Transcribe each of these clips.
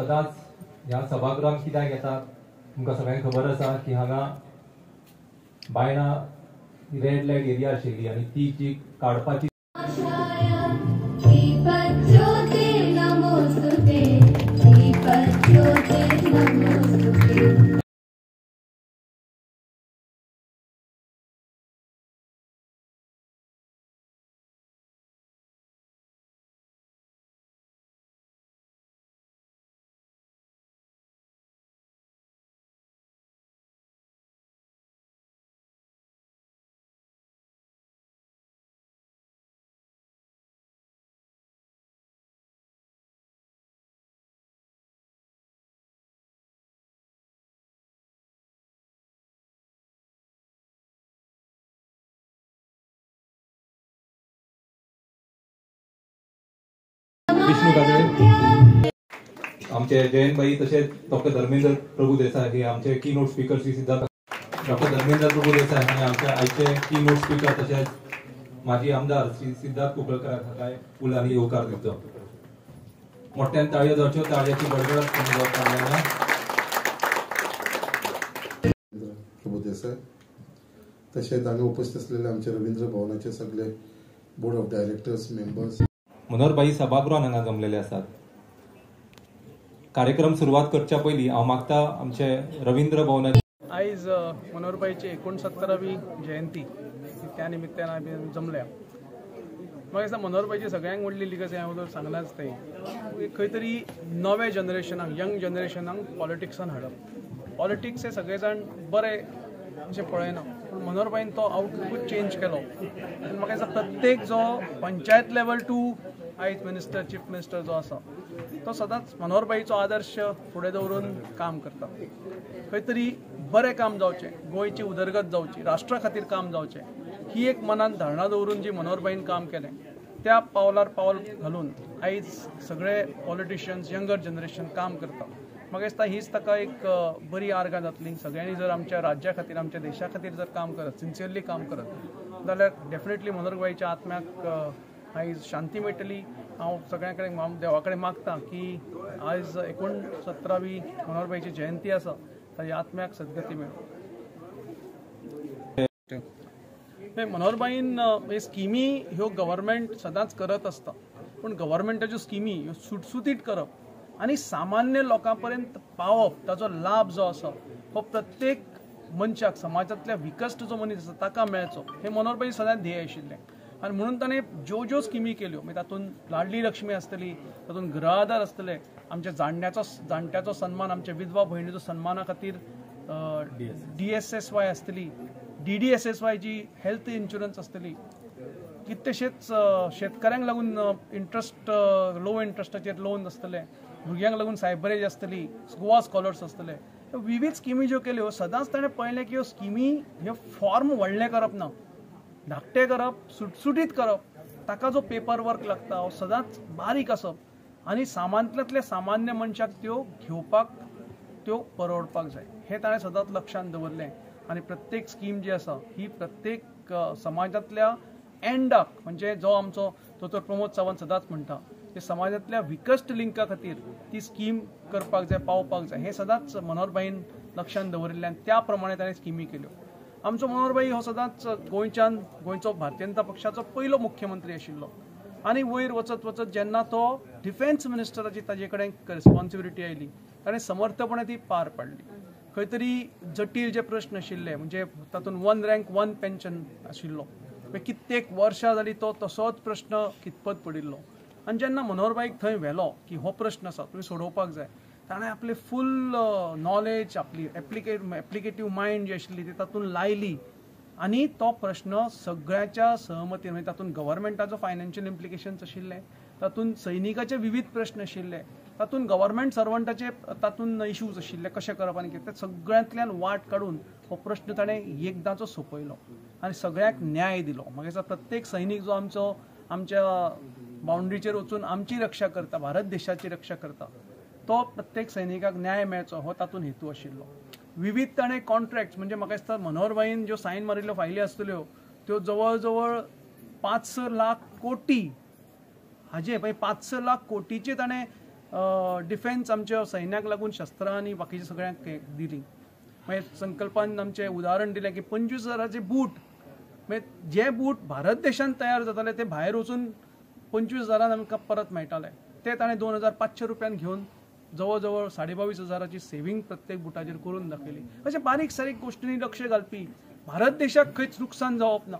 सदांच ह्या सभागृहात कित्याक येतात तुमकां सगळ्यांक खबर आसा की हांगा बायणां रेड लायट एरिया आशिल्ली आनी ती जी काडपाची विष्णू काजळे आमचे जयंतभाई तसेच डॉक्टर धर्मेंद्र प्रभू देसाई हे आमचे keynote speaker Shri Siddharth doctor Dharmendra Prabhu Desai आणि आमचे आयचे की नोट स्पीकर तसेच माजी आमदार श्री सिद्धार्थ कुंकळकर हाका फुलांनी येवकार दिवचो मोठ्यान ताळयो जावच्यो ताळयाची गडगड प्रभू देसाई तसेच हांगा उपस्थित असलेले आमचे रवींद्र भवनाचे सगळे board of directors members Manoharbhai सभागृहान हांगा जमलेले असतात कार्यक्रम सुरुवात करच्या पयलीं हांव मागता आमचे रवींद्र भवनाचे आयज मनोहरभाईची 69वी जयंती त्या निमित्तान आमी जमल्या म्हाका दिसता मनोहरभाईची सगळ्यांक व्हडली लिगसी हांवें उदर सांगलाच थंय खंय तरी नव्या जनरेशनाक यंग जनरेशनाक पॉलिटिक्सान हाडप पॉलिटिक्स हे सगळे जाण बरे अशें पळयना पूण मनोहरभाईन तो आउटलूकूच चेंज केलो आनी म्हाका दिसता प्रत्येक जो पंचायत लेवल टू आयज मिनिस्टर चीफ मिनिस्टर जो आसा तो सदांच मनोहरभाईचो आदर्श फुडें दवरून काम करता खंय तरी बरें काम जावचें गोंयची उदरगत जावची राष्ट्रा खातीर काम जावचें ही एक मनांत धारणा दवरून जी मनोहरभाईन काम केलें त्या पावलार पावल घालून आयज सगळे पॉलिटिशियन्स यंगर जनरेशन काम करता म्हाका दिसता हीच ताका एक बरी आर्गां जातली सगळ्यांनी जर आमच्या राज्या खातीर आमच्या देशा खातीर जर काम करत सिन्सियरली काम करत जाल्यार डेफिनेटली मनोहरभाईच्या आत्म्याक आयज शांती मेळटली हांव सगळ्यां कडेन देवा कडेन मागता की आयज 69वी मनोहरभाईची जयंती आसा ताच्या आत्म्याक सद्गती मेळो मनोहरभाईन हे स्किमी ह्यो गव्हर्मेंट सदांच करत आसता पूण गव्हर्मेंटाच्यो स्किमी ह्यो सुटसुटीत करप आनी सामान्य लोकां पर्यंत पावप ताचो लाभ जो आसा हो प्रत्येक मनशाक समाजांतल्या विकस्ट जो मनीस आसा ताका मेळचो हे मनोहरभाई सदांच ध्येय आशिल्लें आनी म्हणून ताणें ज्यो स्किमी केल्यो मागीर तातूंत लाडली लक्ष्मी आसतली तातूंत गृह आधार आसतले आमच्या जाणट्याचो सन्मान आमच्या विधवा भयणीचो सन्माना खातीर DSSY आसतली DDSSY जी हेल्थ इन्शुरन्स आसतली कितलेशेच शेतकऱ्यांक लागून इंट्रस्ट लो इंट्रस्टाचेर लोन आसतले भुरग्यांक लागून सायबरेज आसतली गोवा स्कॉलर्स आसतले विविध स्किमी ज्यो केल्यो सदांच ताणें पळयलें की ह्यो स्किमी ह्यो फॉर्म व्हडले करप ना धाकटे करप सुटसुटीत करप ताका जो पेपर वर्क लागता हो सदांच बारीक आसप आनी सामान्यांतल्या सामान्य मनशाक त्यो घेवपाक त्यो परवडपाक जाय हें ताणें सदांच लक्षांत दवरलें आनी प्रत्येक स्कीम जी आसा ही प्रत्येक समाजांतल्या एंडाक म्हणजे जो आमचो दोतोर प्रमोद सावंत सदांच म्हणटा ते समाजांतल्या विकस्ट लिंका खातीर ती स्कीम करपाक जाय पावपाक जाय हें सदांच मनोहरभाईन लक्षांत दवरिल्लें आनी त्या प्रमाणे ताणें स्किमी केल्यो आमचो मनोहरभाई हो सदांच गोंयचो भारतीय जनता पक्षाचो पयलो मुख्यमंत्री आशिल्लो आनी वयर वचत जेन्ना तो डिफेन्स मिनिस्टराची ताजे कडेन रिस्पॉन्सिबिलिटी आयली ताणें समर्थपणे ती पार पाडली खंय तरी जटील जे प्रश्न आशिल्ले म्हणजे तातूंत 1 रँक 1 पेन्शन आशिल्लो कित्येक वर्सां जाली तो तसोच प्रश्न कितपत पडिल्लो आनी जेन्ना मनोहरभाईक थंय व्हेलो की हो प्रश्न आसा तुवें सोडोवपाक जाय ताणें आपले फूल नॉलेज आपली एप्लिकेटीव मायंड जी आशिल्ली ती तातूंत लायली आनी तो प्रश्न सगळ्याच्या सहमतीन म्हणजे तातूंत गव्हर्मेंटाचो फायनान्शियल इम्प्लिकेशन्स आशिल्ले तातूंत सैनिकाचे विविध प्रश्न आशिल्ले तातूंत गव्हर्मेंट सर्वंटाचे तातूंत इश्यूज आशिल्ले कशें करप आनी कितें सगळ्यांतल्यान वाट काडून हो प्रश्न ताणें एकदांचो सोंपयलो आनी सगळ्यांक न्याय दिलो म्हाका दिसता प्रत्येक सैनीक जो आमच्या बाउंड्रीचेर वचून आमची रक्षा करता भारत देशाची रक्षा करता तो प्रत्येक सैनिकाक न्याय मेळचो हो तातूंत हेतू आशिल्लो विविध ताणें कॉन्ट्रॅक्ट्स म्हणजे म्हाका दिसता मनोहरभाईन ज्यो सायन मारिल्ल्यो फायली आसतल्यो त्यो जवळ जवळ 500 लाख कोटी हाजे 500 लाख कोटीचे ताणें डिफेन्स आमच्या सैन्याक लागून शस्त्रां आनी बाकीच्या सगळ्यांक दिली. मागीर संकल्पान आमचें उदाहरण दिलें की 25,000चे बूट, मागीर जे बूट भारत देशांत तयार जाताले ते भायर वचून 25,000 आमकां परत मेळटाले. ते ताणें 2,500 रुपयान घेवन जवळ जवळ 22,500ची सेव्हिंग प्रत्येक बुटाचेर करून दाखयली. अशें बारीक सारीक गोश्टींनी लक्ष घालपी, भारत देशाक खंयच नुकसान जावप ना,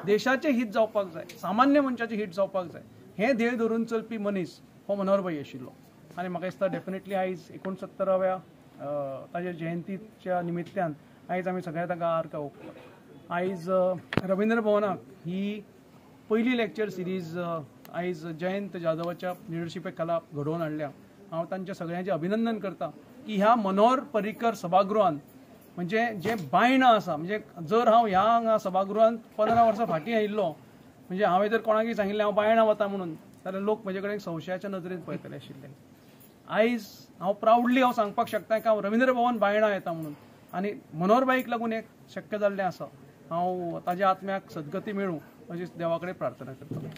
देशाचें हित जावपाक जाय, सामान्य मनशाचें हित जावपाक जाय, हें ध्येय धरून चलपी मनीस हो मनोहर भाई आशिल्लो. आनी म्हाका दिसता डेफिनेटली आयज 69व्या ताजे जयंतीच्या निमित्यान आयज आमी सगळ्या ताका आर्का ओंपता. आयज रवींद्र भवनाक ही पयली लेक्चर सिरीज आयज जयंत जाधवाच्या लिडरशिपे खाला घडोवन हाडल्या. हांव तांच्या सगळ्यांचें अभिनंदन करता की ह्या मनोहर पर्रीकर सभागृहान म्हणजे जे बायणां आसा, म्हणजे जर हांव ह्या सभागृहांत 15 वर्सां फाटीं आयिल्लो, म्हणजे हांवें जर कोणाकय सांगिल्लें हांव बायणां वता म्हणून, जाल्यार लोक म्हजे कडेन संशयाच्या नदरेन पळयतले आशिल्ले. आयज हांव प्राउडली हांव सांगपाक शकता की हांव रवींद्र भवन बायणां येता म्हणून, आनी मनोहर भाईक लागून एक शक्य जाल्लें आसा. हांव ताज्या आत्म्याक सद्गती मेळूं अशी देवा कडेन प्रार्थना करता.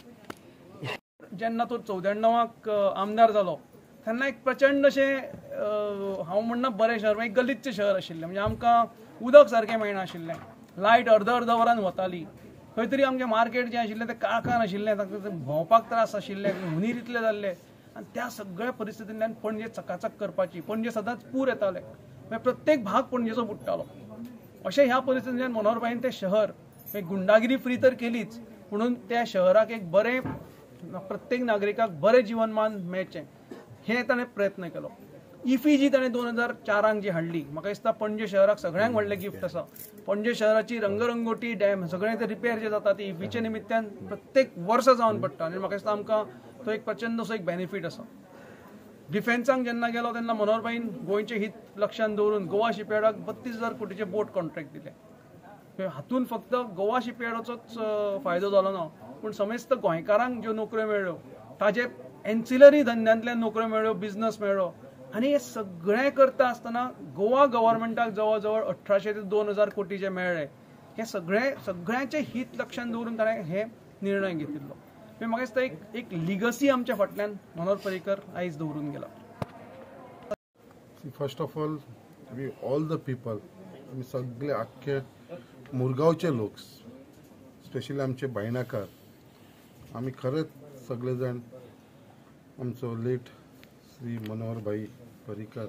जेन्ना तो 94वाक आमदार जालो तेन्ना एक प्रचंड अशें हांव म्हणना बरें शहर, एक गलिच्छ शहर आशिल्लें. म्हणजे आमकां उदक सारकें मेळनाशिल्लें, लायट अर्द वरान वताली, खंय तरी आमचें मार्केट जें आशिल्लें तें काळखान आशिल्लें, ताका भोंवपाक त्रास आशिल्ले, हुनीर इतले जाल्ले. आनी त्या सगळ्या परिस्थितींतल्यान पणजे चकाचक करपाची, पणजे सदांच पूर येताले, प्रत्येक भाग पणजेचो बुडटालो. अशें ह्या परिस्थितींतल्यान मनोहर भाईन तें शहर एक गुंडागिरी फ्री तर केलीच, म्हणून त्या शहराक एक बरें, प्रत्येक नागरिकाक बरें जीवनमान मेळचें हे ताणें प्रयत्न केलो. इफी जी ताणें 2004 जी हाडली, म्हाका दिसता पणजे शहराक सगळ्यांक व्हडलें गिफ्ट आसा. पणजे शहराची रंगरंगोटी, डॅम सगळें ते रिपेर जे जाता ते इफीचे निमित्यान प्रत्येक वर्सा जावन पडटा. आनी म्हाका दिसता आमकां तो एक प्रचंड असो एक बेनिफीट आसा. डिफेन्साक जेन्ना गेलो तेन्ना मनोहर भाईन गोंयचे हित लक्षांत दवरून गोवा शिपयार्डाक 32,000 कोटीचे बोट कॉन्ट्रॅक्ट दिले. हातून फक्त गोवा शिपयार्डाचोच फायदो जालो ना, पूण समेस्त गोंयकारांक ज्यो नोकऱ्यो मेळ्ळ्यो, ताजे एन्सिलरी धंद्यांतल्यान नोकऱ्यो मेळ्ळ्यो, बिझनस मेळ्ळो. आनी हे सगळें करता आसतना गोवा गव्हर्मेंटाक जवळ जवळ 1800 ते 2000 कोटी जे मेळ्ळे, हे सगळ्यांचे हित लक्षांत दवरून ताणें हे निर्णय घेतिल्लो. म्हाका दिसता एक लिगसी आमच्या फाटल्यान मनोहर पर्रीकर आयज दवरून गेला. First of all we all the people, आमी सगळे आख्खे मुरगांवचे लोक, स्पेशली आमचे बायणाकार, आमी खरेंच सगळे जाण आमचो लेट श्री मनोहर भाई पर्रीकर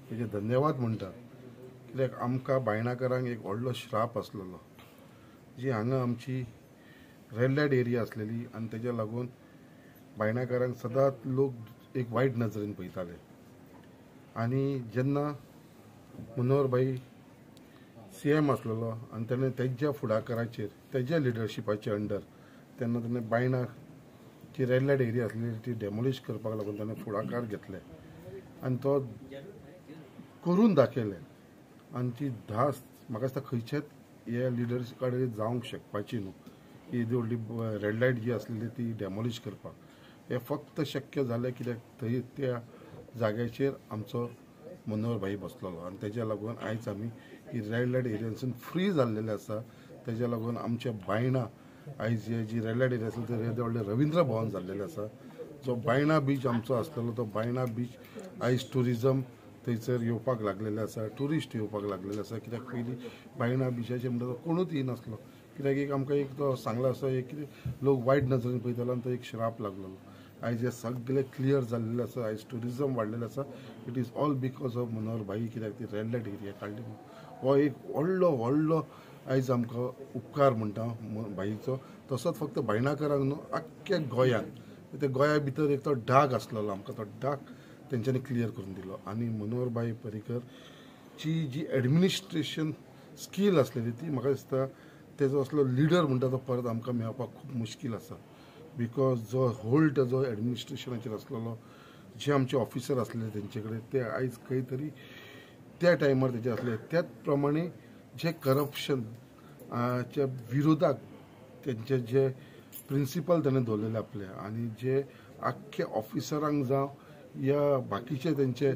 हेजे धन्यवाद म्हणटा. कित्याक आमकां बायणाकारांक एक व्हडलो श्राप आसलेलो, जी हांगा आमची रेड लायट एरिया आसलेली, आनी तेज्या लागून बायणाकारांक सदांच लोक एक वायट नजरेन पळयताले. आनी जेन्ना मनोहर भाई CM आसलेलो आनी ताणें तेज्या फुडाकाराचेर, तेज्या लिडरशिपाचे अंडर, तेन्ना ताणें बायणाक जी रेड लायट एरिया आसलेली ती डेमोलिश करपाक लागून ताणें फुडाकार घेतले आनी तो करून दाखयलें. आनी ती धास म्हाका दिसता खंयच्याच ह्या लिडरशिप कडेन जावंक शकपाची न्हू. ही व्हडली रेड लायट जी आसलेली ती डेमोलिश करपाक, हें फक्त शक्य जालें कित्याक थंय त्या जाग्याचेर आमचो मनोहर भाई बसलेलो. आनी तेज्या लागून आयज आमी ही रेड लायट एरियासून फ्री जाल्लेले आसा. तेज्या लागून आमच्या बायणां आयज जी रेड लायट एरिया आसली ते व्हडलें रवींद्र भवन जाल्लेलें आसा. जो बायणा बीच आमचो आसलेलो तो बायणा बीच आयज टुरिजम थंयसर येवपाक लागलेले आसा, ट्युरिस्ट येवपाक लागलेले आसा. कित्याक पयलीं बायणा बीचाचेर म्हणटा तो कोणूच येनासलो, कित्याक एक आमकां एक तो सांगला असो एक कितें लोक वायट नजरेन पळयतालो आनी तो एक श्राप लागलेलो. आयज हे सगळे क्लियर जाल्लेले आसा, आयज टुरिजम वाडलेलें आसा. It is all because of Manohar भाई, कित्याक ती रेड लायट एरिया काडली. हो एक व्हडलो आयज आमकां उपकार म्हणटा भाईचो. तसोच फक्त बायणाकारांक न्हू, आख्ख्या गोंयांत, ते गोंया भितर एक तो डाग आसलेलो, आमकां तो डाग तेंच्यांनी क्लियर करून दिलो. आनी मनोहर भाई पर्रीकरची जी एडमिनिस्ट्रेशन स्कील आसलेली ती म्हाका दिसता तेजो असलो लिडर म्हणटा तो परत आमकां मेळपाक खूब मुश्कील आसा. बिकॉज जो होल्ड जो एडमिनिस्ट्रेशनाचेर आसलेलो, जे आमचे ऑफिसर आसले तेंचे कडेन, ते आयज खंय तरी त्या टायमार तेजे आसले. त्याच प्रमाणे जे करप्शन च्या विरोधाक तेंचे जे प्रिंसिपल ताणें दवरलेले आपले, आनी जे आख्खे ऑफिसरांक जावं या बाकीचे तेंचे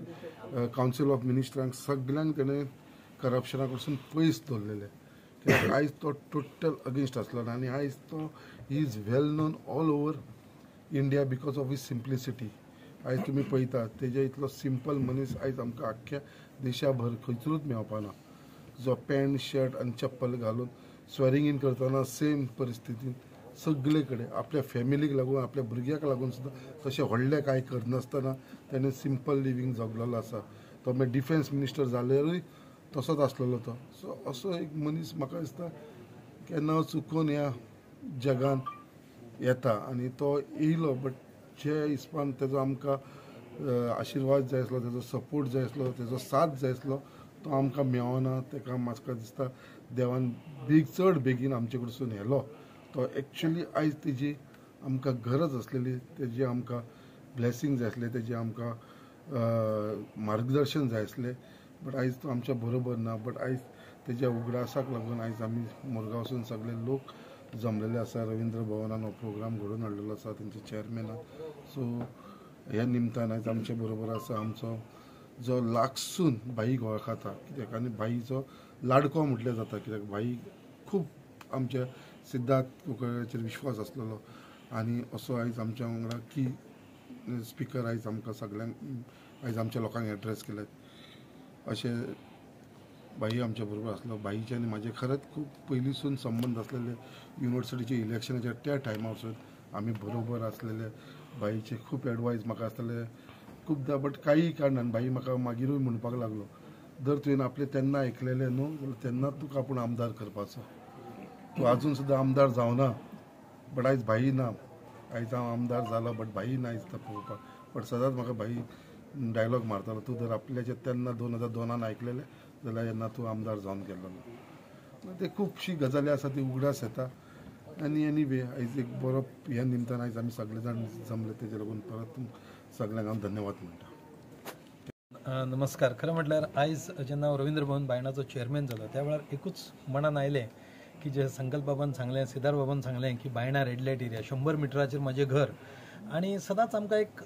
कावन्सिल ऑफ मिनिस्टरांक सगळ्यांक ताणें करप्शना कडसून पयस दवरलेले. कित्याक आयज तो टोटल अगेन्स्ट आसलो आनी आयज तो he is well known all over India because of his simplicity. आयज तुमी पळयता तेजे इतलो सिंपल मनीस आयज आमकां आख्ख्या देशाभर खंयचरूच मेळपाना, जो पॅन्ट शर्ट आनी चप्पल घालून स्वेरींग इन करतना सेम परिस्थितीन सगळे कडेन आपल्या फॅमिलीक लागून आपल्या भुरग्याक लागून सुद्दां तशें व्हडलें कांय करनासतना तेणें सिंपल लिवींग जगलेलो आसा. तो मागीर डिफेन्स मिनिस्टर जाल्यारूय तसोच आसलेलो तो. सो असो एक मनीस म्हाका दिसता केन्ना चुकून ह्या जगान येता आनी तो येयलो, बट जे हिसपान तेजो आमकां आशिर्वाद जाय आसलो, तेजो सपोर्ट जाय आसलो, तेजो साथ जाय आसलो, तो आमकां मेळना. ताका म्हाका दिसता देवान चड बेगीन आमचे कडसून व्हेलो. तो एक्चुअली आयज तेजी आमकां गरज आसलेली, तेजी आमकां ब्लेसिंग जाय आसले, तेजे आमकां मार्गदर्शन जाय आसलें. बट आयज तो आमच्या बरोबर ना. बट आयज तेज्या उगडासाक लागून आयज आमी मुरगांवसून सगळे लोक जमलेले आसा. रवींद्र भवनान हो प्रोग्राम घडोवन हाडलेलो आसा, तेंचे चेअरमॅन. सो ह्या निमतान आयज आमचे बरोबर आसा आमचो जो लागसून भाईक वळखता, कित्याक आनी भाईचो लाडको म्हटलें जाता, कित्याक भाई खूब आमच्या सिद्धार्थ कुंकळ्याचेर विश्वास आसलेलो. आनी असो आयज आमच्या वांगडा की स्पिकर आयज आमकां सगळ्यांक आयज आमच्या लोकांक एड्रेस केल्यात. अशें भाई आमच्या बरोबर आसलो. भाईचे आनी म्हाजे खरेंच खूब पयलींसून संबंद आसलेले. युनिवर्सिटीचे इलेक्शनाच्या त्या टायमारसून आमी बरोबर आसलेले. भाईचे खूब एडवायस म्हाका आसलेले खूबदां. बट कांय कारणान भाई म्हाका मागीरूय म्हणपाक लागलो, जर तुवें आपले तेन्ना आयकलेले न्हू जाल्यार तेन्नाच तुका आपूण आमदार करपाचो. तूं आजून सुद्दां आमदार जावना, बट आयज भाई ना. आयज हांव आमदार जालो, बट भाई ना दिसता पळोवपाक. बट सदांच म्हाका भाई डायलॉग मारतालो, तूं जर आपल्याचे तेन्ना 2002 आयकलेले जाल्यार जेन्ना तूं आमदार जावन गेल्लो. ते खुबशी गजाली आसा, ती उगडास येता. आनी एनीवे आयज एक बरो ह्या निमतान आयज आमी सगळे जाण जमले, तेजे लागून परत सगळ्यांक हांव धन्यवाद म्हणटा. नमस्कार. खरं म्हटल्यार आयज जेन्ना हांव रवींद्र भवन बायणाचो चेअरमॅन जालो त्या वेळार एकूच मनान आयलें की जे संकल्प बाबान सांगलें, सिद्धार्थ बाबान सांगलें की बायणा रेड लायट एरिया 100 मिटराचेर म्हजें घर. आनी सदांच आमकां एक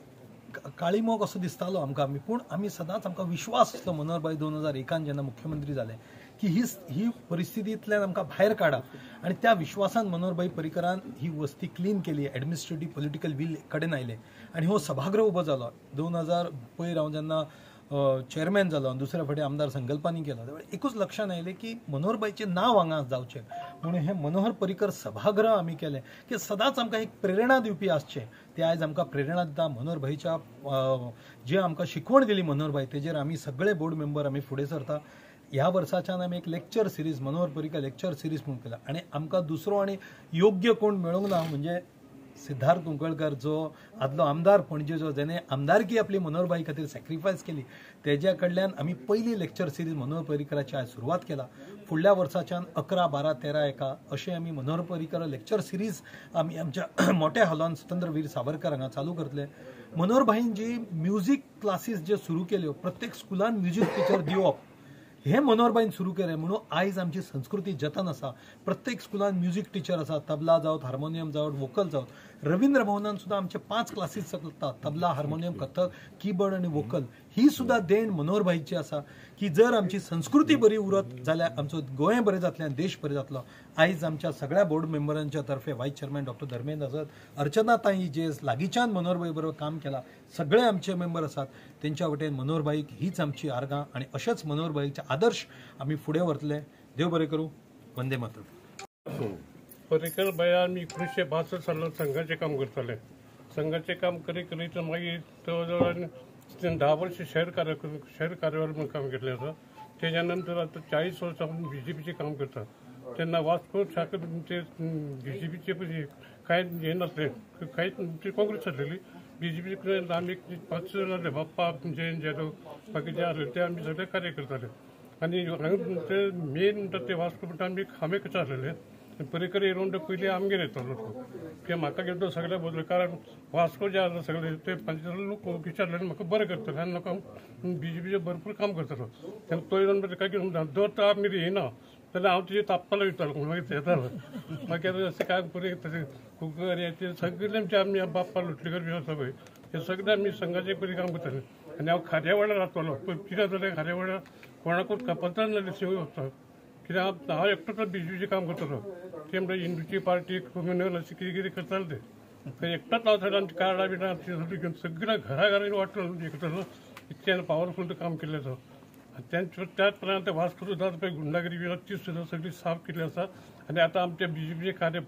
काळीमोग असो दिसतालो आमकां. पूण आमी सदांच आमकां विश्वास आसलो मनोहरभाई 2001 जेन्ना मुख्यमंत्री जाले की ही परिस्थितींतल्यान आमकां भायर काडा. आनी त्या विश्वासान मनोहरभाई पर्रीकरान ही वस्ती क्लीन केली, एडमिनिस्ट्रेटीव पॉलिटिकल वील कडेन आयले आनी हो सभागृह उबो जालो. 2000 पयर हांव जेन्ना चेअरमॅन जालो, दुसऱ्या फावटी आमदार संकल्पांनी केलो, त्यावेळी एकूच लक्षात आयलें की मनोहरभाईचें नांव हांगा जावचें म्हणून हें मनोहर पर्रीकर सभागृह आमी केलें की सदांच आमकां एक प्रेरणा दिवपी आसचें. ते आयज आमकां प्रेरणा दिता. मनोहरभाईच्या जे आमकां शिकवण दिली मनोहरभाई, तेजेर आमी सगळे बोर्ड मेंबर आमी फुडें सरता. ह्या वर्साच्यान आमी एक lecture series Manohar Parrikar lecture series म्हणून केला. आनी आमकां दुसरो आनी योग्य कोण मेळूंक ना म्हणजे सिद्धार्थ कुंकळकर, जो आदलो आमदार पणजेचो, जेणे आमदारकी आपली मनोहरभाई खातीर सॅक्रिफायस केली, तेज्या कडल्यान आमी पयली लेक्चर सिरीज मनोहर पर्रीकराची आयज सुरवात केला. फुडल्या वर्साच्यान 11, 12, 13 एका अशें आमी मनोहर पर्रीकर लेक्चर सिरीज आमी आमच्या मोठ्या हॉलान स्वतंत्रवीर सावरकर हांगा चालू करतले. मनोहरभाईन जी म्युझिक क्लासीस जे सुरू केल्यो, प्रत्येक स्कुलान म्युझिक टीचर दिवप, हे मनोहरभाईन सुरू केलें. म्हणून आयज आमची संस्कृती जतन आसा. प्रत्येक स्कुलान म्युझिक टीचर आसा, तबला जावं, हार्मोनियम जावं, वोकल जावं. रवींद्र भवनान सुद्दां आमचे 5 क्लासीस चलतात, तबला, हार्मोनियम, कथक, कीबोर्ड आनी वोकल. ही सुद्दां देण मनोहरभाईची आसा की जर आमची संस्कृती बरी उरत जाल्यार आमचो गोंय बरें जातलें आनी देश बरें जातलो. आयज आमच्या सगळ्या बोर्ड मेंबरांच्या तर्फे व्हायस चेअरमॅन डॉक्टर धर्मेंद्र आसात, अर्चना ताई जे लागींच्यान मनोहरभाई बरोबर काम केलां, सगळे आमचे मेंबर आसात. तेंच्या वटेन मनोहरभाईक हीच आमची आर्गां आनी अशेंच मनोहरभाईचे आदर्श आमी फुडें व्हरतले. देव बरें करूं. वंदे मातरम. पर्रीकर बाया आमी 1962 सालांत संघाचें काम करताले. संघाचें काम करीत मागीर जवळ 10 वर्ष शहर कार्यावळ म्हणून काम केलें आसा. तेच्या नंतर आतां 40 वर्सां BJPचें काम करता. तेन्ना वास्को शाखा BJPचे पयलीं कांय हें नासलें, कांयच काँग्रेस आसलेली. BJP कडेन आमी 5 जाले, बाप्पा जयंत जाधव बाकीचे आसले, ते आमी सगळे कार्य करताले. आनी ते मेन म्हणटा ते वास्को म्हणटा आमी खामे कशें आसलेले. पर्रीकर येवन पयलीं आमगेर येतालो तो. कित्याक म्हाका गेलो सगळे बदल, कारण वास्को जे आसा सगळे ते 5 लोक विचारले आनी म्हाका बरें करताले आनी म्हाका BJPचे भरपूर काम करतालो. तेन्ना तो येवन काय कितें जर तर आमी येना जाल्यार हांव तुजें तापपालो वयतालो, मागीर येतालो. मागीर अशें काय पळय कुकर हें सगळे आमचे आमी बाप्पा लोटलीकर बी आसा पळय, हे सगळे आमी संघाचें पयलीं काम करताले. आनी हांव खाऱ्यावाड्यार रावतालो. कितें जातालें खाऱ्यावाड्यार कोणाकूच कपलता नासलें सेवा वचपाक, कित्याक हांव एकटोच BJPचें काम करतालो. ते म्हणटा हिंदूची पार्टी कम्युनल अशें कितें कितें करताले ते. एकटाच लावताना कार्डा बिडा सगळ्या घराघरांनी वाटलं एकटं इतक्यानं पॉवरफुल काम केलं होतं. आणि त्याचप्रमाणे त्या भास्कर सुद्धा गुंडागिरी विरोधची सुद्धा सगळी साफ केली असतात. आणि आता आमच्या बीजेपीचे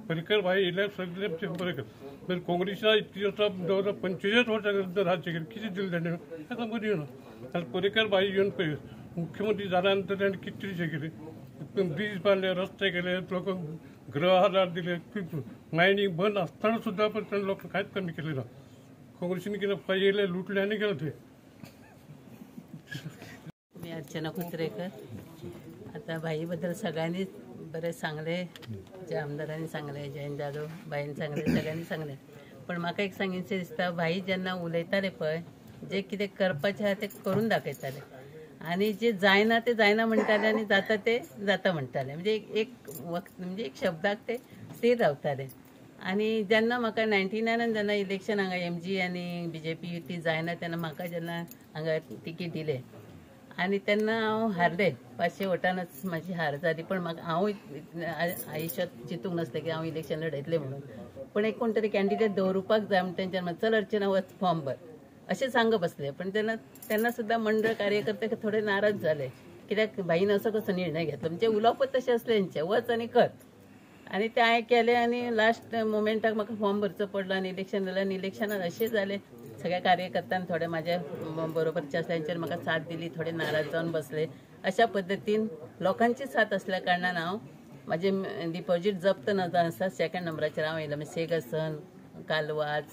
पर्रिकर भाई इले सगळे आमचे पर्रिकर म्हणजे काँग्रेसच्या इतिहासात जवळजवळ 45 वर्षापर्यंत राज्य केलं. किती दिलं त्याने आता बरी ना. आणि पर्रिकर भाई येऊन मुख्यमंत्री झाल्यानंतर त्यांनी किती केले, ब्रिज बांधले, रस्ते केले, लोक गृहआधार दिले, मायनिंग बंद असताना सुद्धा पण त्यांनी लोक काहीच कमी केले ना. काँग्रेसने केलं पाहिजे लुटले आणि केलं ते. मी अर्चना कुत्रेकर. आता भाईबद्दल सगळ्यांनी बरेच सांगले, जे आमदारांनी सांगले, जयंत जाधव बाईंनी सांगले, सगळ्यांनी सांगले. पण म्हाका एक सांगितलें दिसता, भाई जेन्ना उलयताले पळय, जे कितें करपाचें आहा तें करून दाखयताले आणि जे जायना ते जायना म्हणटाले आणि जाता ते जाता म्हणटाले. म्हणजे एक वक्त म्हणजे एक शब्दाक ते स्थिर रावताले. आणि जेन्ना म्हाका 99 जेन्ना इलेक्शन हांगा MG आनी BJP युती जायना तेन्ना म्हाका जेन्ना हांगा तिकीट दिले आणि तेन्ना हांव हारले, 500 वोटानच म्हाजी हार जाली. पण म्हाका हांव आयुश्यांत चिंतूंक नासलें की हांव इलेक्शन लढयतलें म्हणून. पण एक कोण तरी कॅन्डिडेट दवरुपाक जाय म्हणून तेंच्यान चल अर्चना वच फॉर्म भर अशें सांगप बसले. पण तेन्ना सुद्धा मंडळ कार्यकर्ते थोडे नाराज झाले, कित्याक भाईन असो कसो निर्णय घेतलो. म्हणजे उलोवपच तशें असलें तेंचें, वच आनी कर. आणि ते हांवें केलें आणि लास्ट मोमेंटाक म्हाका फॉर्म भरचो पडलो आणि इलेक्शन जालें. आणि इलेक्शनात अशें जालें, सगळ्या कार्यकर्त्यांनी थोडे म्हाज्या बरोबरचे असल्यांचेर म्हाका साथ दिली, थोडे नाराज जावन बसले. अशा पद्दतीन लोकांची साथ असल्या कारणान हांव म्हाजे डिपॉझिट जप्त न आसा 2nd नंबराचेर हांव येयलो. म्हणजे सेगसन, कालवाज,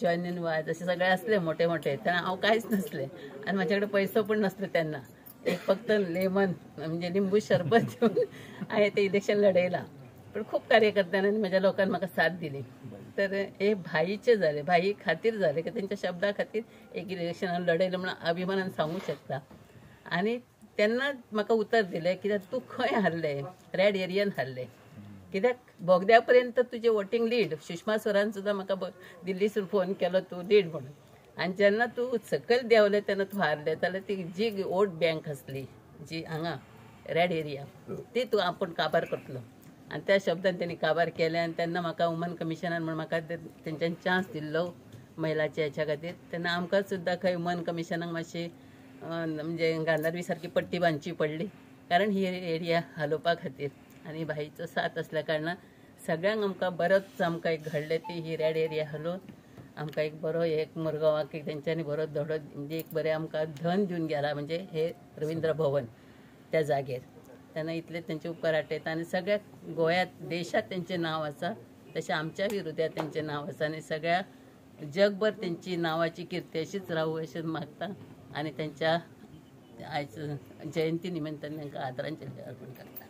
जॉयनीन वाज असे सगळे असले मोठे मोठे. तेन्ना हांव कांयच नसलें आणि म्हाजे कडेन पयसो पण नासलो तेन्ना. एक फक्त लेमन म्हणजे लिंबू शरबत घेवन हांवें तें इलेक्शन लढयलां. पण खूप कार्यकर्त्यांनी म्हज्या लोकांनी म्हाका साथ दिली. तर हे भाईचे झाले, भाई खातीर झाले की त्यांच्या शब्दा खातीर एक इलेक्शन लढयलें म्हणून अभिमानान सांगू शकता. आणि तेन्ना म्हाका उतर दिलें, कित्याक तूं खंय हारलें, रेड एरियान हारलें. कित्याक बोगद्या पर्यंत तुजें वोटींग लीड, सुषमा स्वरान सुद्दां म्हाका दिल्लीसून फोन केलो तूं लीड म्हणून. आनी जेन्ना तूं सकयल देंवलें तेन्ना तूं हारलें जाल्यार ती जी वोट बँक आसली जी हांगा रेड एरिया, ती तूं आपूण काबार करतलो. आणि त्या शब्दान त्यांनी काबार केले. आणि तेन्ना म्हाका वुमन कमिशनान म्हणून म्हाका तेंच्यांनी चान्स दिल्लो महिलाच्या हेच्या खातीर. तेन्ना आमकां सुद्दां खंय वुमन कमिशनाक मातशी म्हणजे गांधारवी सारकी पट्टी बांदची पडली, कारण ही एरिया हालोवपा खातीर. आणि भाईचो साथ असल्या कारणान सगळ्यांक आमकां बरोच आमकां एक घडलें ती ही रेड एरिया हालोवन आमकां एक बरो एक मुरगांवाक एक तेंच्यांनी बरो धडो म्हणजे एक बरें आमकां धन दिवन गेला, म्हणजे हे रवींद्र भवन त्या जागेर. तेन्ना इतले तेंचे उपकार आठयता. आनी सगळ्या गोंयांत देशात तेंचें नांव आसा, तशें आमच्या विरोधात तेंचें नांव आसा. आनी सगळ्या जगभर तेंची नांवाची किर्ती अशीच रावू अशें मागता. आनी तेंच्या आयज जयंती निमतान तांकां आदरांजली अर्पण करता.